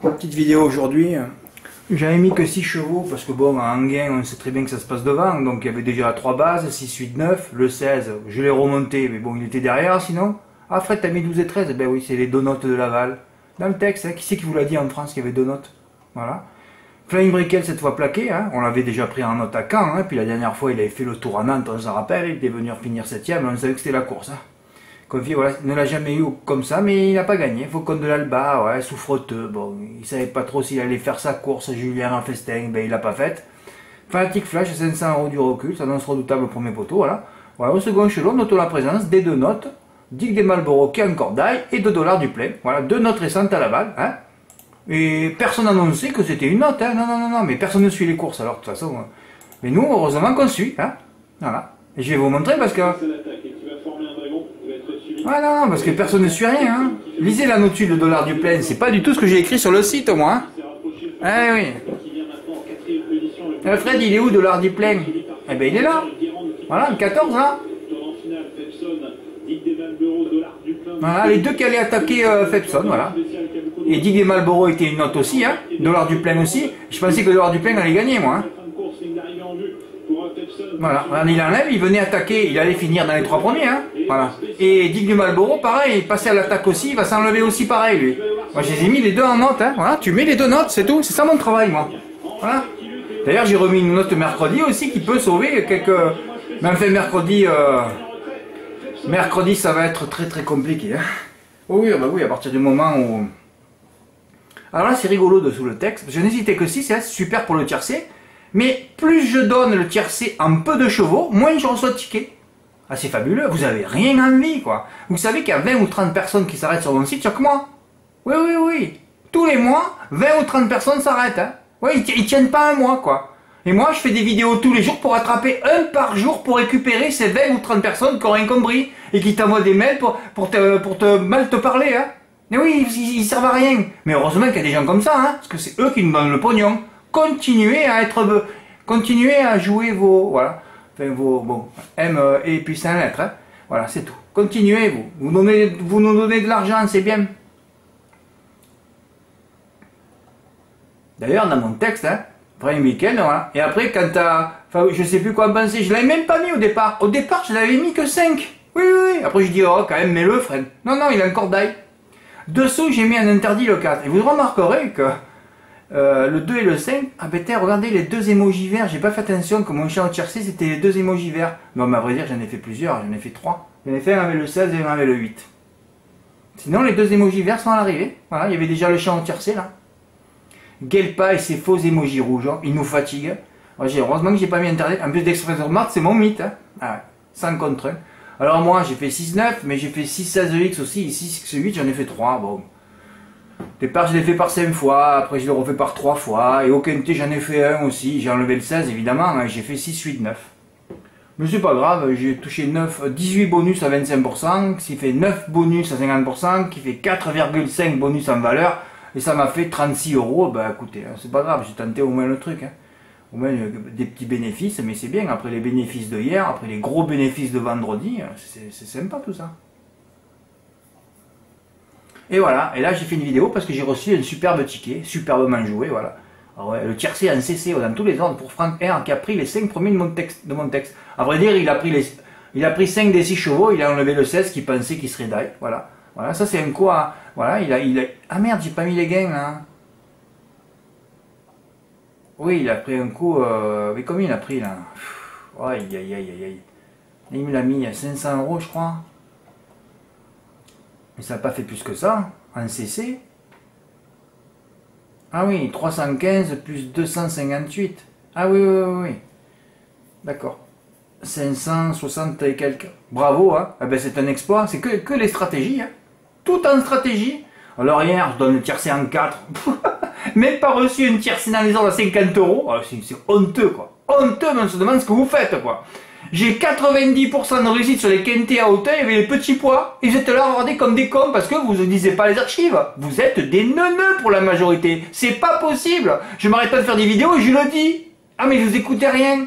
Petite vidéo aujourd'hui. J'avais mis que 6 chevaux parce que bon, en gain, on sait très bien que ça se passe devant. Donc il y avait déjà 3 bases, 6, 8, 9. Le 16, je l'ai remonté, mais bon, il était derrière sinon. Ah, Fred, t'as mis 12 et 13. Ben oui, c'est les donuts de Laval. Dans le texte, hein, qui c'est qui vous l'a dit en France qu'il y avait donuts? Voilà. Flying Brickell cette fois plaqué, hein. On l'avait déjà pris en note à Caen, hein. Puis la dernière fois il avait fait le tour à Nantes, on s'en rappelle, il était venu finir 7ème, on savait que c'était la course. Hein. Confié, voilà, il ne l'a jamais eu comme ça, mais il n'a pas gagné. Faucon de l'Alba, ouais, souffreteux, bon, il savait pas trop s'il allait faire sa course, Julien Festin, ben il l'a pas faite. Fanatic Flash, 500 € du recul, ça annonce redoutable au premier poteau, voilà. Voilà, au second echelon, notons la présence des 2 notes, Dick des Marlboro qui a encore d'ail et 2 $ du plein. Voilà, 2 notes récentes à Laval, hein. Et personne n'annonçait que c'était une note, hein. Non, mais personne ne suit les courses, alors de toute façon. Mais nous, heureusement qu'on suit, hein. Voilà. Et je vais vous montrer parce que... Ouais, non, parce que personne ne suit rien, hein. Lisez la notude, le dollar du plein, c'est pas du tout ce que j'ai écrit sur le site, moi, hein. Ah oui. Fred, il est où, dollar du plein? Eh ben, il est là. Voilà, le 14, là. Voilà, les deux qui allaient attaquer Fepson, voilà. Et Dick des Marlboro était une note aussi, hein. Dollar du plein aussi. Je pensais que le dollar du plein allait gagner, moi, hein. Voilà, il enlève, il venait attaquer, il allait finir dans les 3 premiers, hein. Voilà. Et Dick du Marlboro, pareil, il passait à l'attaque aussi, il va s'enlever aussi pareil, lui. Moi, je les ai mis les deux en note, hein. Voilà, tu mets les 2 notes, c'est tout, c'est ça mon travail, moi. Voilà. D'ailleurs, j'ai remis une note mercredi aussi qui peut sauver quelques... Mais enfin, mercredi, ça va être très très compliqué, hein. Oui, bah oui, à partir du moment où... Alors là, c'est rigolo dessous le texte. Je n'hésitais que 6, c'est super pour le tiercé. Mais plus je donne le tiercé en peu de chevaux, moins je reçois de tickets. Ah, c'est fabuleux, vous avez rien envie, quoi. Vous savez qu'il y a 20 ou 30 personnes qui s'arrêtent sur mon site chaque mois. Oui. Tous les mois, 20 ou 30 personnes s'arrêtent, hein. Oui, ils tiennent pas un mois, quoi. Et moi, je fais des vidéos tous les jours pour attraper un par jour pour récupérer ces 20 ou 30 personnes qui ont rien compris et qui t'envoient des mails pour te mal te parler, hein. Mais oui, ils servent à rien. Mais heureusement qu'il y a des gens comme ça, hein, parce que c'est eux qui nous donnent le pognon. Continuez à jouer vos, voilà, enfin vos, bon, M et puis 5 lettres, hein. Voilà, c'est tout. Continuez, vous nous donnez de l'argent, c'est bien. D'ailleurs, dans mon texte, hein, après un week-end, voilà. Et après, quand enfin, je sais plus quoi en penser, je l'avais même pas mis au départ. Au départ, je l'avais mis que 5. Oui. Après, je dis, oh, quand même, mets-le, Fred. Non, il a encore d'ail. Dessous, j'ai mis un interdit le 4. Et vous remarquerez que le 2 et le 5, ah ben regardez les 2 émojis verts. J'ai pas fait attention que mon champ tiercé, c'était les 2 émojis verts. Non, mais à vrai dire, j'en ai fait plusieurs, j'en ai fait 3. J'en ai fait un avec le 16 et un avec le 8. Sinon, les 2 émojis verts sont à l'arrivée. Voilà, il y avait déjà le champ tiercé là. Gelpa et ses faux émojis rouges, hein, ils nous fatiguent. Heureusement que j'ai pas mis internet. En plus d'Expressor Mart, c'est mon mythe. Hein. Ah ouais, 100 contre 1. Alors moi, j'ai fait 6-9, mais j'ai fait 6-16X aussi, et 6X8, j'en ai fait 3. Bon. Au départ, je l'ai fait par 5 fois, après je l'ai refait par 3 fois, et au quintet, j'en ai fait 1 aussi. J'ai enlevé le 16, évidemment, hein, j'ai fait 6-8-9. Mais c'est pas grave, j'ai touché 18 bonus à 25%, qui fait 9 bonus à 50%, qui fait 4,5 bonus en valeur, et ça m'a fait 36 €. Bah écoutez, hein, c'est pas grave, j'ai tenté au moins le truc. Hein. Au moins des petits bénéfices, mais c'est bien, après les bénéfices de hier, après les gros bénéfices de vendredi, c'est sympa tout ça. Et voilà, et là j'ai fait une vidéo parce que j'ai reçu un superbe ticket, superbement joué, voilà. Alors ouais, le tiercé en CC dans tous les ordres pour Franck R qui a pris les 5 premiers de mon texte. À vrai dire, il a pris 5 des 6 chevaux, il a enlevé le 16 qui pensait qu'il serait d'ail, voilà. Voilà, ça c'est un coup à... Voilà, ah merde, j'ai pas mis les gains là. Oui, il a pris un coup... Mais combien il a pris là? Aïe. Il me l'a mis à 500 € je crois. Mais ça n'a pas fait plus que ça, en CC. Ah oui, 315 plus 258. Ah oui. D'accord. 560 et quelques. Bravo, hein. Ah ben c'est un exploit. C'est que les stratégies, hein. Tout en stratégie. Alors hier, je donne le tiercé en 4. Même pas reçu une tiercé dans les ordres à 50 €. Ah, c'est honteux, quoi. Honteux, mais on se demande ce que vous faites, quoi. J'ai 90% de réussite sur les quintés à hauteur, il y avait les petits pois. Et vous êtes là à regarder comme des cons parce que vous ne lisez pas les archives. Vous êtes des neuneux pour la majorité. C'est pas possible. Je m'arrête pas de faire des vidéos et je le dis. Ah mais vous écoutez rien.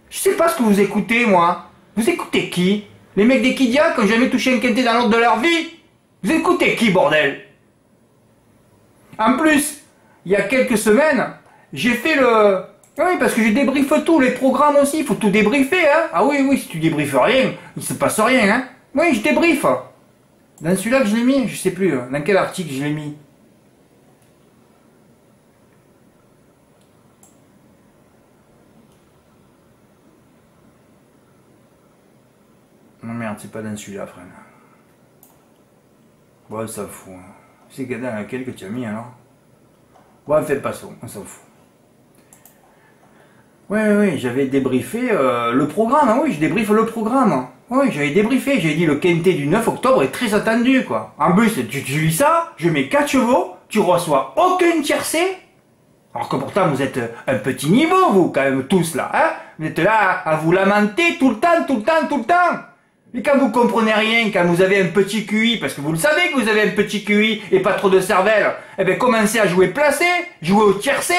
Je sais pas ce que vous écoutez, moi. Vous écoutez qui? Les mecs des Kidia qui n'ont jamais touché un quintet dans l'ordre de leur vie? Vous écoutez qui, bordel? En plus, il y a quelques semaines, j'ai fait le... Oui, parce que je débriefe tout, les programmes aussi, il faut tout débriefer, hein. Ah oui, oui, si tu débriefes rien, il se passe rien, hein. Oui, je débriefe. Dans celui-là que je l'ai mis, je sais plus, dans quel article je l'ai mis. Non merde, c'est pas dans celui-là, frère. Ouais, ça fout. Hein. C'est dans lequel que tu as mis, alors. Ouais, fais pas ça, on s'en fout. Ouais, j'avais débriefé le programme, hein, oui, je débriefe le programme. Oui, j'avais débriefé, j'ai dit le quintet du 9 octobre est très attendu, quoi. En plus, tu lis ça, je mets 4 chevaux, tu reçois aucun tiercé. Alors que pourtant, vous êtes un petit niveau, vous, quand même, tous, là, hein. Vous êtes là à vous lamenter tout le temps. Et quand vous comprenez rien, quand vous avez un petit QI, parce que vous le savez que vous avez un petit QI et pas trop de cervelle, eh bien, commencez à jouer placé, jouer au tiercé.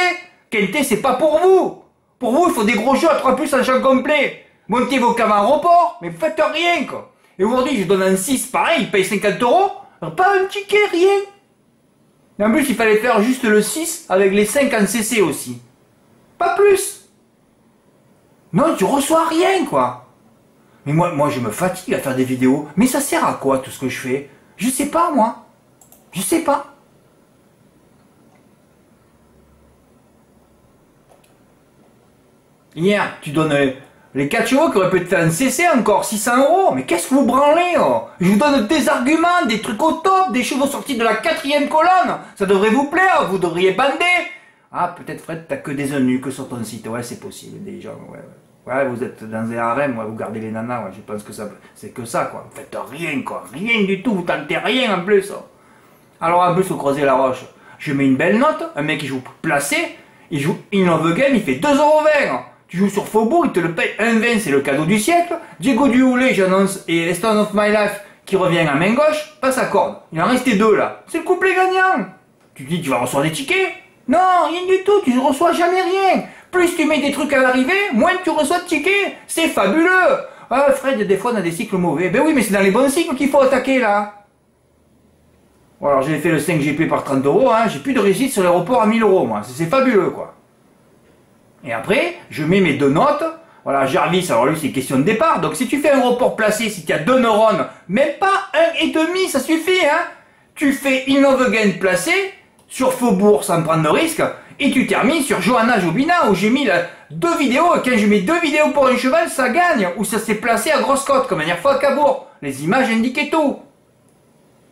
Quintet, c'est pas pour vous. Pour vous, il faut des gros jeux à 3 plus en champ complet. Montez vos caves en report, mais vous faites rien, quoi. Et aujourd'hui, je donne un 6, pareil, il paye 50 €, pas un ticket, rien. Et en plus, il fallait faire juste le 6 avec les 5 en CC aussi. Pas plus. Non, tu reçois rien, quoi. Mais moi, je me fatigue à faire des vidéos. Mais ça sert à quoi, tout ce que je fais? Je sais pas, moi. Je sais pas. Hier, tu donnes les 4 chevaux qui auraient pu être fait en CC encore, 600 €. Mais qu'est-ce que vous branlez, oh? Je vous donne des arguments, des trucs au top, des chevaux sortis de la 4e colonne. Ça devrait vous plaire, vous devriez bander. Ah, peut-être Fred, t'as que des eunuques sur ton site. Ouais, c'est possible, des gens, ouais. Ouais, vous êtes dans un harem, ouais, vous gardez les nanas, ouais, je pense que ça, c'est que ça, quoi. Vous faites rien, quoi. Rien du tout, vous tentez rien en plus. Alors, en plus, vous creusez la roche. Je mets une belle note, un mec qui joue placé, il joue Innove Game, il fait 2,20 €. Tu joues sur Faubourg, il te le paye 1,20, c'est le cadeau du siècle. Diego Duhoulet, j'annonce, et Stone of My Life, qui revient à main gauche, passe à corde. Il en restait 2, là. C'est le couplet gagnant. Tu te dis, tu vas recevoir des tickets? Non, rien du tout, tu ne reçois jamais rien. Plus tu mets des trucs à l'arrivée, moins tu reçois de tickets. C'est fabuleux. Ah, Fred, des fois, on a des cycles mauvais. Ben oui, mais c'est dans les bons cycles qu'il faut attaquer, là. Bon, alors, j'ai fait le 5 GP par 30 €, hein. J'ai plus de réussite sur les reports à 1000 €, moi. C'est fabuleux, quoi. Et après, je mets mes 2 notes. Voilà, Jarvis, alors lui, c'est question de départ. Donc, si tu fais un report placé, si tu as 2 neurones, même pas 1,5, ça suffit, hein. Tu fais Innove Game placé sur Faubourg sans prendre de risque. Et tu termines sur Johanna Jobina où j'ai mis 2 vidéos. Et quand je mets 2 vidéos pour un cheval, ça gagne. Ou ça s'est placé à grosse cote, comme dernière fois à Cabourg. Les images indiquaient tout.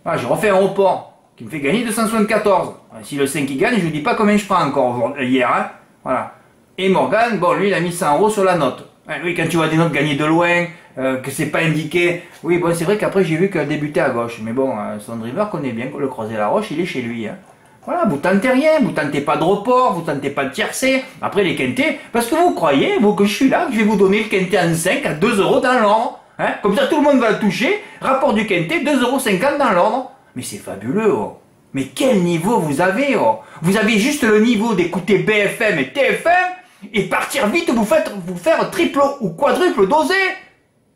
Voilà, j'ai refait un report qui me fait gagner 274. Si le 5 il gagne, je ne dis pas combien je prends encore hier. Hein. Voilà. Et Morgan, bon, lui, il a mis 100 € sur la note. Oui, quand tu vois des notes gagner de loin, que c'est pas indiqué. Oui, bon, c'est vrai qu'après, j'ai vu qu'elle débutait à gauche. Mais bon, son driver connaît bien le Creuset la Roche, il est chez lui. Hein. Voilà, vous tentez rien, vous tentez pas de report, vous tentez pas de tiercé. Après, les quintés, parce que vous croyez, vous, que je suis là, que je vais vous donner le quinté en 5 à 2 € dans l'ordre. Hein. Comme ça, tout le monde va le toucher. Rapport du quinté, 2,50 € dans l'ordre. Mais c'est fabuleux, oh. Mais quel niveau vous avez, oh. Vous avez juste le niveau d'écouter BFM et TFM et partir vite vous faire triple ou quadruple dosé.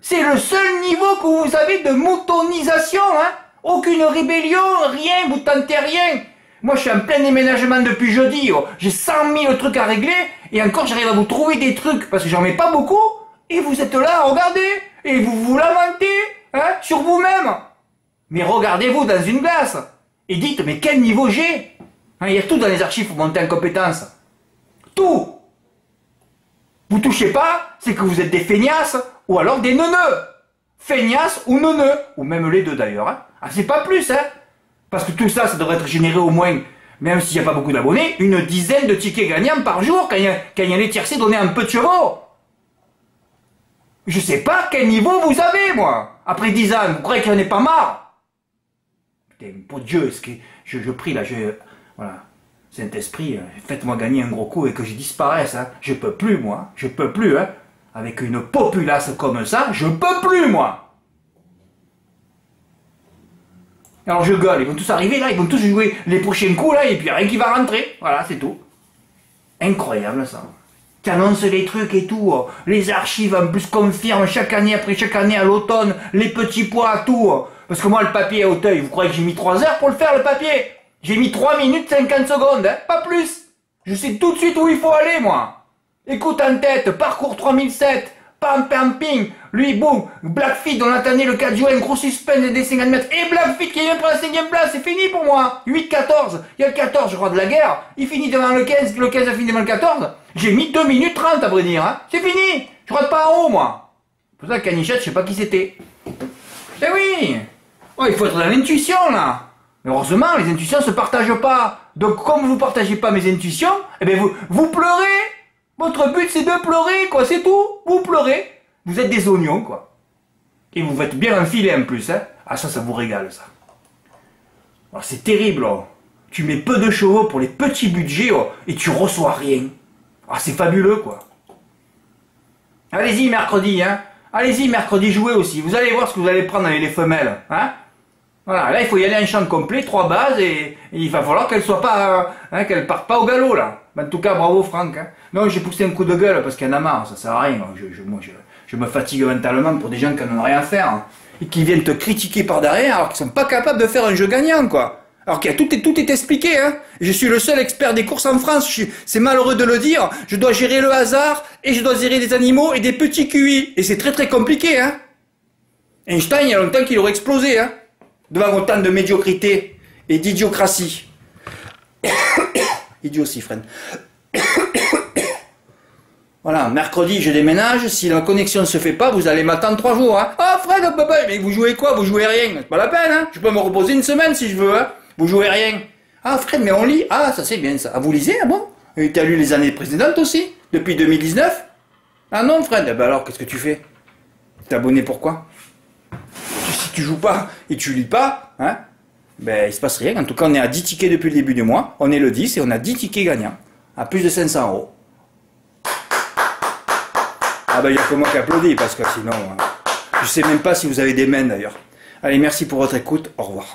C'est le seul niveau que vous avez de moutonisation, hein. Aucune rébellion, rien, vous tentez rien. Moi, je suis en plein déménagement depuis jeudi, oh. J'ai 100 000 trucs à régler, et encore, j'arrive à vous trouver des trucs, parce que j'en mets pas beaucoup, et vous êtes là à regarder, et vous vous lamentez, hein, sur vous-même. Mais regardez-vous dans une glace, et dites, mais quel niveau j'ai? Hein, il y a tout dans les archives pour monter en compétence. Tout. Vous touchez pas, c'est que vous êtes des feignasses, ou alors des neuneux. Feignasses ou neuneux, ou même les deux d'ailleurs, hein. Ah, c'est pas plus, hein. Parce que tout ça, ça devrait être généré au moins, même s'il n'y a pas beaucoup d'abonnés, une dizaine de tickets gagnants par jour quand il y a les tiercés donnés un peu de chevaux. Je sais pas quel niveau vous avez, moi. Après 10 ans, vous croyez qu'il n'y en ait pas marre? Putain, pour Dieu, est-ce que je prie là, voilà. Saint-Esprit, faites-moi gagner un gros coup et que je disparaisse, hein. Je peux plus, moi. Je peux plus, hein. Avec une populace comme ça, je peux plus, moi. Alors je gueule, ils vont tous arriver là, ils vont tous jouer les prochains coups là, et puis rien qui va rentrer. Voilà, c'est tout. Incroyable ça. Tu annonces les trucs et tout, les archives en plus confirment chaque année après chaque année à l'automne, les petits pois, tout. Parce que moi le papier à Auteuil, vous croyez que j'ai mis 3 heures pour le faire le papier? J'ai mis 3 minutes 50 secondes, hein, pas plus. Je sais tout de suite où il faut aller, moi. Écoute en tête, parcours 3007, pam pam ping, lui boum, Blackfeet, on attendait le 4 juin, gros suspense des 50 mètres, et Blackfeet qui vient pour la 5e place, c'est fini pour moi. 8-14, il y a le 14, je crois, de la guerre, il finit devant le 15 a fini devant le 14. J'ai mis 2 minutes 30 à vrai dire, hein. C'est fini, je rentre pas en haut, moi. C'est pour ça que Canichette, je sais pas qui c'était. Eh oui, oh, il faut être dans l'intuition, là. Mais heureusement, les intuitions se partagent pas. Donc, comme vous partagez pas mes intuitions, eh bien, vous pleurez. Votre but, c'est de pleurer, quoi, c'est tout. Vous pleurez. Vous êtes des oignons, quoi. Et vous faites bien enfiler en plus, hein. Ah, ça vous régale, ça. Alors, c'est terrible, oh. Tu mets peu de chevaux pour les petits budgets, oh, et tu reçois rien. Ah, c'est fabuleux, quoi. Allez-y, mercredi, hein. Allez-y, mercredi, jouez aussi. Vous allez voir ce que vous allez prendre avec les femelles, hein. Voilà, là il faut y aller en champ complet, 3 bases, et il va falloir qu'elle soit pas, hein, qu'elle parte pas au galop là. En tout cas, bravo Franck. Hein. Non, j'ai poussé un coup de gueule parce qu'il y en a marre, ça sert à rien. Moi, je me fatigue mentalement pour des gens qui n'en ont rien à faire, hein, et qui viennent te critiquer par derrière alors qu'ils sont pas capables de faire un jeu gagnant, quoi. Alors qu'il y a tout est expliqué, hein. Je suis le seul expert des courses en France, c'est malheureux de le dire. Je dois gérer le hasard, et je dois gérer des animaux et des petits QI. Et c'est très très compliqué, hein. Einstein, il y a longtemps qu'il aurait explosé, hein. Devant autant de médiocrité et d'idiocratie. Idiocifrène. Voilà, mercredi je déménage, si la connexion ne se fait pas, vous allez m'attendre 3 jours. Hein. Ah Fred, mais vous jouez quoi? Vous jouez rien. C'est pas la peine, hein. Je peux me reposer une semaine si je veux, hein. Vous jouez rien. Ah Fred, mais on lit. Ah, ça c'est bien ça. Ah, vous lisez, ah bon? Et t'as lu les années précédentes aussi? Depuis 2019? Ah non Fred, eh ben alors qu'est-ce que tu fais? T'es abonné pourquoi? Si tu joues pas et tu lis pas, hein, ben il se passe rien. En tout cas, on est à 10 tickets depuis le début du mois. On est le 10 et on a 10 tickets gagnants. À plus de 500 €. Ah ben il n'y a que moi qui applaudis parce que sinon, je sais même pas si vous avez des mains d'ailleurs. Allez, merci pour votre écoute. Au revoir.